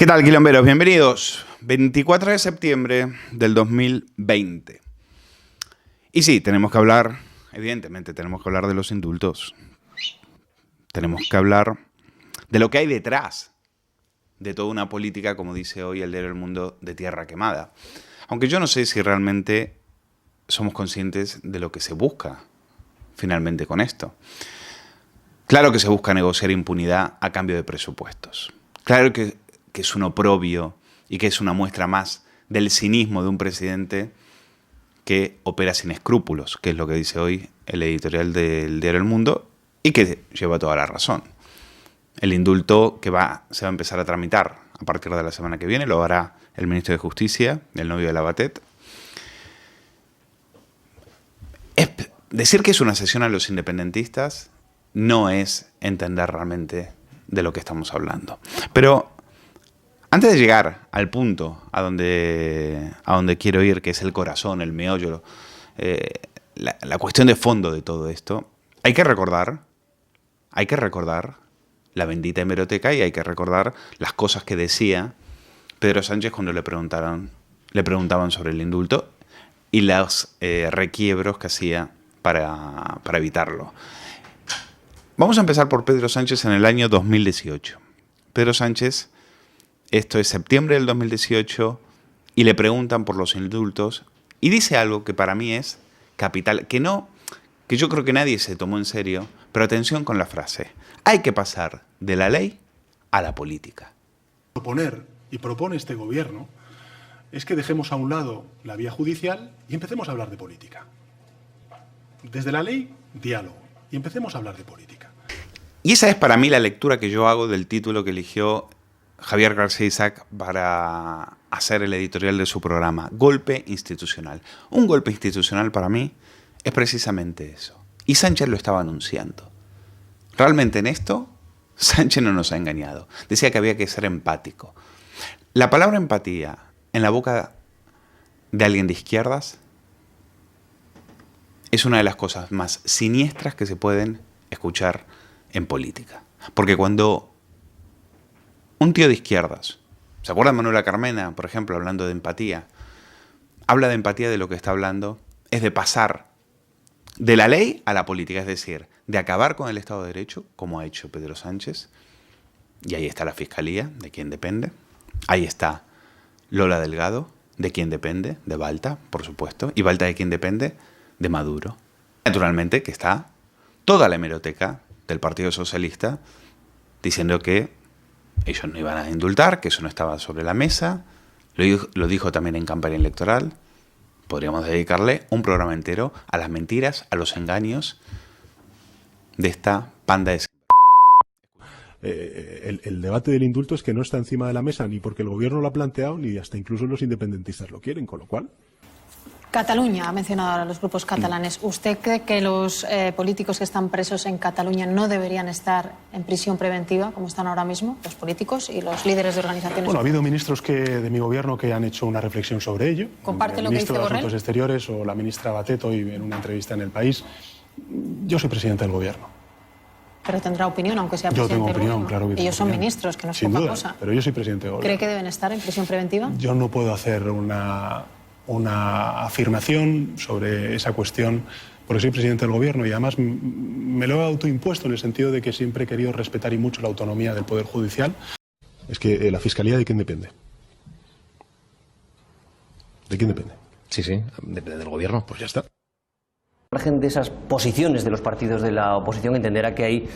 ¿Qué tal, quilomberos? Bienvenidos. 24 de septiembre del 2020. Y sí, tenemos que hablar, evidentemente, tenemos que hablar de los indultos. Tenemos que hablar de lo que hay detrás de toda una política, como dice hoy el diario El Mundo, de tierra quemada. Aunque yo no sé si realmente somos conscientes de lo que se busca finalmente con esto. Claro que se busca negociar impunidad a cambio de presupuestos. Claro que es un oprobio y que es una muestra más del cinismo de un presidente que opera sin escrúpulos, que es lo que dice hoy el editorial del diario El Mundo y que lleva toda la razón. El indulto que se va a empezar a tramitar a partir de la semana que viene lo hará el ministro de Justicia, el novio de Lavatet. Decir que es una cesión a los independentistas no es entender realmente de lo que estamos hablando. Pero antes de llegar al punto a donde quiero ir, que es el corazón, el meollo, la cuestión de fondo de todo esto, hay que recordar la bendita hemeroteca y hay que recordar las cosas que decía Pedro Sánchez cuando le preguntaban sobre el indulto y los requiebros que hacía para evitarlo. Vamos a empezar por Pedro Sánchez en el año 2018. Pedro Sánchez, esto es septiembre del 2018, y le preguntan por los indultos y dice algo que para mí es capital, que yo creo que nadie se tomó en serio, pero atención con la frase. Hay que pasar de la ley a la política. Proponer y propone este gobierno es que dejemos a un lado la vía judicial y empecemos a hablar de política. Desde la ley, diálogo, y empecemos a hablar de política. Y esa es para mí la lectura que yo hago del título que eligió Javier García Isaac para hacer el editorial de su programa, Golpe Institucional. Un golpe institucional para mí es precisamente eso. Y Sánchez lo estaba anunciando. Realmente en esto, Sánchez no nos ha engañado. Decía que había que ser empático. La palabra empatía en la boca de alguien de izquierdas es una de las cosas más siniestras que se pueden escuchar en política. Porque cuando un tío de izquierdas, ¿se acuerdan de Manuela Carmena, por ejemplo, hablando de empatía? Habla de empatía, de lo que está hablando es de pasar de la ley a la política, es decir, de acabar con el Estado de Derecho, como ha hecho Pedro Sánchez, y ahí está la Fiscalía, de quien depende, ahí está Lola Delgado, de quien depende, de Balta, por supuesto, y Balta de quien depende, de Maduro. Naturalmente que está toda la hemeroteca del Partido Socialista diciendo que ellos no iban a indultar, que eso no estaba sobre la mesa. Lo dijo también en campaña electoral. Podríamos dedicarle un programa entero a las mentiras, a los engaños de esta panda de... El debate del indulto es que no está encima de la mesa ni porque el gobierno lo ha planteado ni hasta incluso los independentistas lo quieren, con lo cual... Cataluña, ha mencionado ahora los grupos catalanes. ¿Usted cree que los políticos que están presos en Cataluña no deberían estar en prisión preventiva, como están ahora mismo, los políticos y los líderes de organizaciones? Bueno, ha habido ministros de mi gobierno que han hecho una reflexión sobre ello. ¿Comparte lo que dice El ministro de Borrell? Asuntos Exteriores o la ministra Batet hoy en una entrevista en El País. Yo soy presidente del gobierno. Pero tendrá opinión, aunque sea Yo presidente tengo del opinión, gobierno. claro que tengo Ellos son opinión. ministros, que no es Sin poca duda, cosa. pero yo soy presidente del gobierno. ¿Cree que deben estar en prisión preventiva? Yo no puedo hacer una afirmación sobre esa cuestión porque soy presidente del gobierno y además me lo he autoimpuesto en el sentido de que siempre he querido respetar y mucho la autonomía del Poder Judicial. Es que la Fiscalía, ¿de quién depende? ¿De quién depende? Sí, depende del gobierno. Pues ya está. Margen de esas posiciones de los partidos de la oposición, entenderá que hay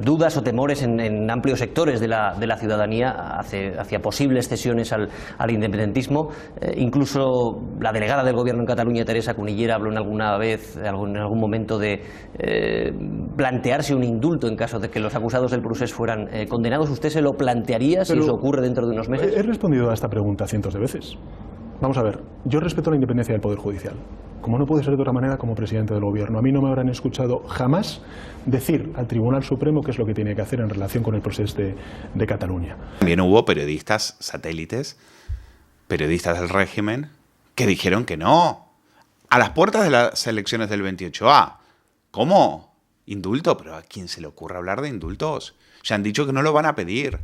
dudas o temores en amplios sectores de la ciudadanía hacia posibles cesiones al independentismo. Incluso la delegada del gobierno en Cataluña, Teresa Cunillera, habló en algún momento de plantearse un indulto en caso de que los acusados del procés fueran condenados. ¿Usted se lo plantearía si eso ocurre dentro de unos meses? He respondido a esta pregunta cientos de veces. Vamos a ver, yo respeto la independencia del Poder Judicial. Como no puede ser de otra manera, como presidente del gobierno. A mí no me habrán escuchado jamás decir al Tribunal Supremo qué es lo que tiene que hacer en relación con el proceso de Cataluña. También hubo periodistas satélites, periodistas del régimen, que dijeron que no. A las puertas de las elecciones del 28A. ¿Cómo? ¿Indulto? ¿Pero a quién se le ocurre hablar de indultos? Ya han dicho que no lo van a pedir.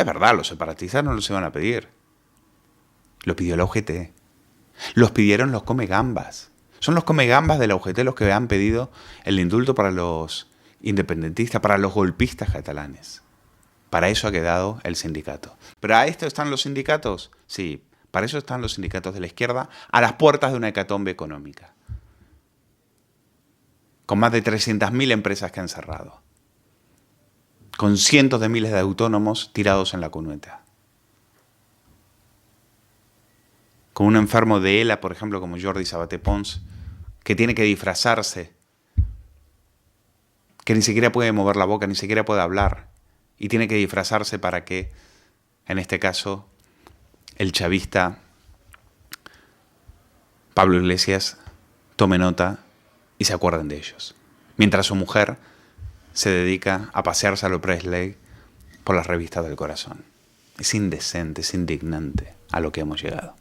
Es verdad, los separatistas no los iban a pedir. Lo pidió la UGT. Los pidieron los comegambas. Son los comegambas de la UGT los que han pedido el indulto para los independentistas, para los golpistas catalanes. Para eso ha quedado el sindicato. ¿Pero a esto están los sindicatos? Sí, para eso están los sindicatos de la izquierda a las puertas de una hecatombe económica. Con más de 300.000 empresas que han cerrado. Con cientos de miles de autónomos tirados en la cuneta. Con un enfermo de ELA, por ejemplo, como Jordi Sabaté Pons, que tiene que disfrazarse, que ni siquiera puede mover la boca, ni siquiera puede hablar, y tiene que disfrazarse para que, en este caso, el chavista Pablo Iglesias tome nota y se acuerden de ellos. Mientras su mujer se dedica a pasearse a lo Presley por las revistas del corazón. Es indecente, es indignante a lo que hemos llegado.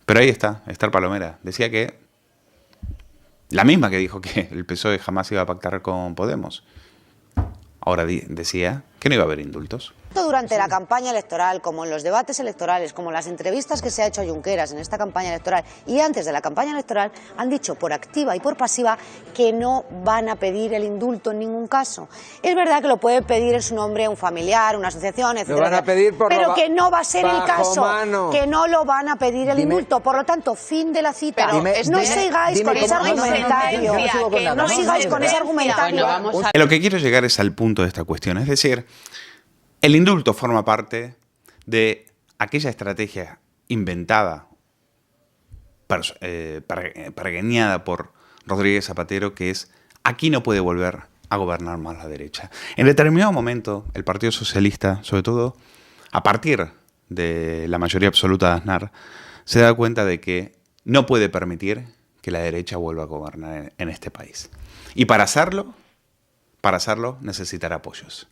Pero ahí está, Esther Palomera. Decía que, la misma que dijo que el PSOE jamás iba a pactar con Podemos, ahora decía que no iba a haber indultos. Durante la campaña electoral, como en los debates electorales, como en las entrevistas que se ha hecho a Junqueras en esta campaña electoral y antes de la campaña electoral, han dicho por activa y por pasiva que no van a pedir el indulto en ningún caso. Es verdad que lo puede pedir en su nombre un familiar, una asociación, etc. Lo van a pedir por pero que no va a ser el caso, mano. que no lo van a pedir el indulto. Por lo tanto, fin de la cita. No sigáis con ese argumentario. No sigáis con ese argumentario. En lo que quiero llegar es al punto de esta cuestión. Es decir, el indulto forma parte de aquella estrategia inventada, pergeñada por Rodríguez Zapatero, que es: aquí no puede volver a gobernar más la derecha. En determinado momento, el Partido Socialista, sobre todo a partir de la mayoría absoluta de Aznar, se da cuenta de que no puede permitir que la derecha vuelva a gobernar en este país. Y para hacerlo necesitará apoyos.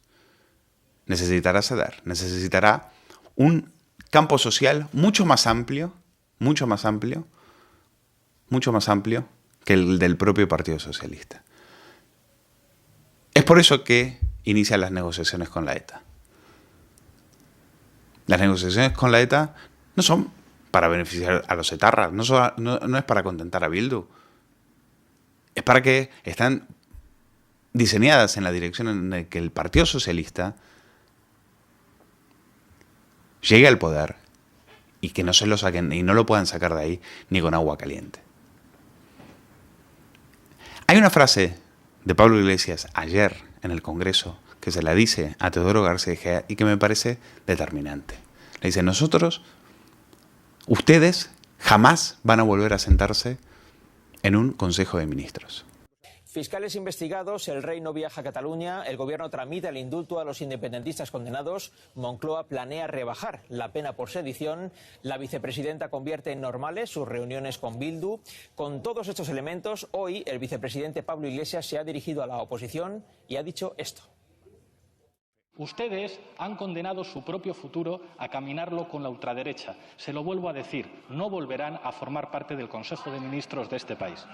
Necesitará ceder, necesitará un campo social mucho más amplio que el del propio Partido Socialista. Es por eso que inician las negociaciones con la ETA. Las negociaciones con la ETA no son para beneficiar a los etarras, no es para contentar a Bildu. Es para que están diseñadas en la dirección en la que el Partido Socialista llegue al poder y que no se lo saquen y no lo puedan sacar de ahí ni con agua caliente. Hay una frase de Pablo Iglesias ayer en el Congreso que se la dice a Teodoro García Egea y que me parece determinante. Le dice: ustedes jamás van a volver a sentarse en un Consejo de Ministros. Fiscales investigados, el rey no viaja a Cataluña, el gobierno tramita el indulto a los independentistas condenados, Moncloa planea rebajar la pena por sedición, la vicepresidenta convierte en normales sus reuniones con Bildu. Con todos estos elementos, hoy el vicepresidente Pablo Iglesias se ha dirigido a la oposición y ha dicho esto. Ustedes han condenado su propio futuro a caminarlo con la ultraderecha. Se lo vuelvo a decir, no volverán a formar parte del Consejo de Ministros de este país.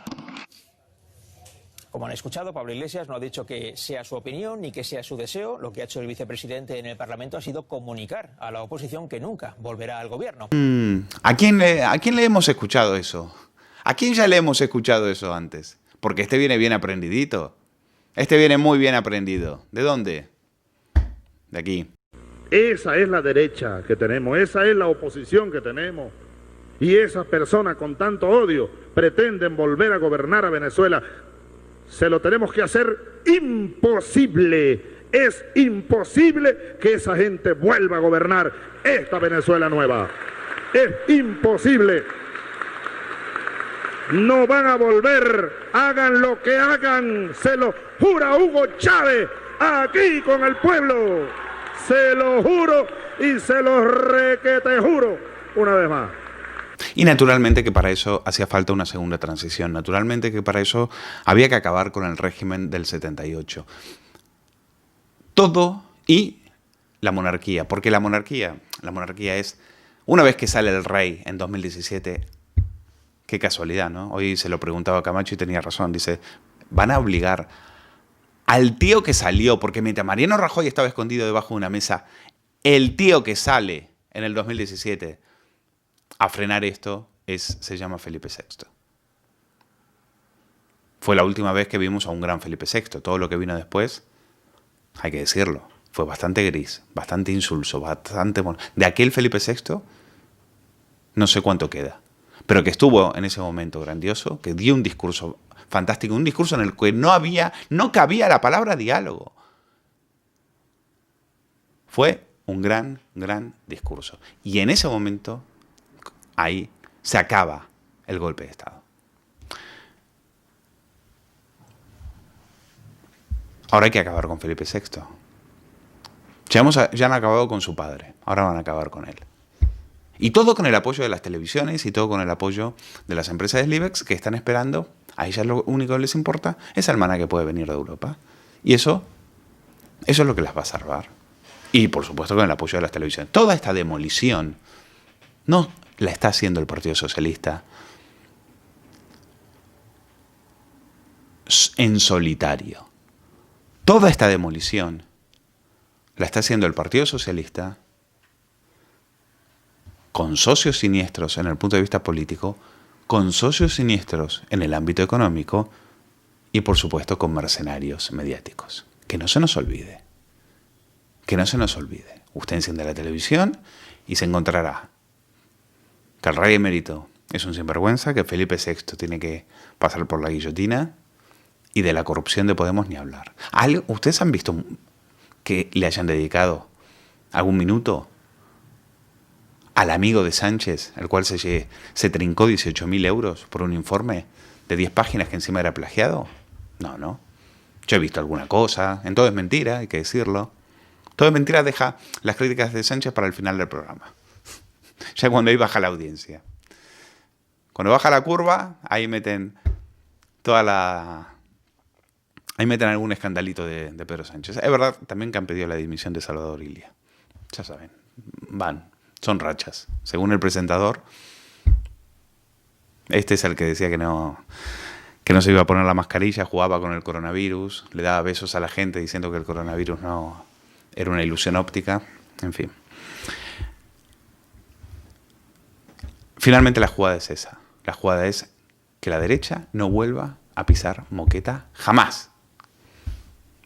Como han escuchado, Pablo Iglesias no ha dicho que sea su opinión ni que sea su deseo. Lo que ha hecho el vicepresidente en el Parlamento ha sido comunicar a la oposición que nunca volverá al gobierno. ¿A quién le hemos escuchado eso? ¿A quién ya le hemos escuchado eso antes? Porque este viene bien aprendidito. Este viene muy bien aprendido. ¿De dónde? De aquí. Esa es la derecha que tenemos, esa es la oposición que tenemos. Y esas personas con tanto odio pretenden volver a gobernar a Venezuela. Se lo tenemos que hacer imposible. Es imposible que esa gente vuelva a gobernar esta Venezuela nueva. Es imposible. No van a volver, hagan lo que hagan, se lo jura Hugo Chávez, aquí con el pueblo. Se lo juro y se lo requete juro una vez más. Y naturalmente que para eso hacía falta una segunda transición. Naturalmente que para eso había que acabar con el régimen del 78. Todo y la monarquía. Porque la monarquía es, una vez que sale el rey en 2017, qué casualidad, ¿no? Hoy se lo preguntaba a Camacho y tenía razón. Dice, van a obligar al tío que salió, porque mientras Mariano Rajoy estaba escondido debajo de una mesa El tío que sale en el 2017 a frenar esto se llama Felipe VI. Fue la última vez que vimos a un gran Felipe VI. Todo lo que vino después, hay que decirlo, fue bastante gris, bastante insulso, bastante... De aquel Felipe VI, no sé cuánto queda. Pero que estuvo en ese momento grandioso, que dio un discurso fantástico, un discurso en el que no cabía la palabra diálogo. Fue un gran, gran discurso. Y en ese momento, ahí se acaba el golpe de Estado. Ahora hay que acabar con Felipe VI. Ya han acabado con su padre, ahora van a acabar con él. Y todo con el apoyo de las televisiones y todo con el apoyo de las empresas de Slivex que están esperando, a ellas lo único que les importa es el maná que puede venir de Europa. Y eso es lo que las va a salvar. Y por supuesto con el apoyo de las televisiones. Toda esta demolición no la está haciendo el Partido Socialista en solitario. Toda esta demolición la está haciendo el Partido Socialista con socios siniestros en el punto de vista político, con socios siniestros en el ámbito económico y, por supuesto, con mercenarios mediáticos. Que no se nos olvide. Que no se nos olvide. Usted enciende la televisión y se encontrará que el rey emérito es un sinvergüenza, que Felipe VI tiene que pasar por la guillotina y de la corrupción de Podemos ni hablar. ¿Ustedes han visto que le hayan dedicado algún minuto al amigo de Sánchez, el cual se trincó 18.000 euros por un informe de 10 páginas que encima era plagiado? No. Yo he visto alguna cosa, en todo es mentira, hay que decirlo. Todo es mentira, deja las críticas de Sánchez para el final del programa. Ya cuando ahí baja la audiencia. Cuando baja la curva, ahí meten ahí meten algún escandalito de Pedro Sánchez. Es verdad también que han pedido la dimisión de Salvador Illa. Ya saben, son rachas. Según el presentador, este es el que decía que no se iba a poner la mascarilla, jugaba con el coronavirus, le daba besos a la gente diciendo que el coronavirus no era una ilusión óptica, en fin. Finalmente la jugada es esa. La jugada es que la derecha no vuelva a pisar moqueta jamás.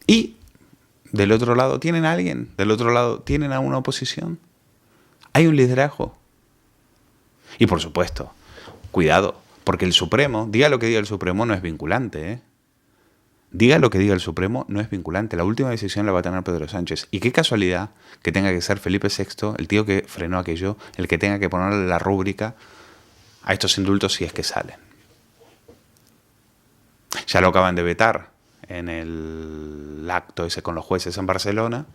Y del otro lado tienen a alguien, del otro lado tienen a una oposición. Hay un liderazgo. Y por supuesto, cuidado, porque el Supremo, diga lo que diga el Supremo, no es vinculante, ¿eh? Diga lo que diga el Supremo, no es vinculante. La última decisión la va a tener Pedro Sánchez. Y qué casualidad que tenga que ser Felipe VI, el tío que frenó aquello, el que tenga que ponerle la rúbrica a estos indultos si es que salen. Ya lo acaban de vetar en el acto ese con los jueces en Barcelona.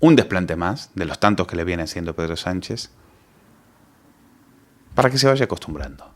Un desplante más de los tantos que le viene haciendo Pedro Sánchez para que se vaya acostumbrando.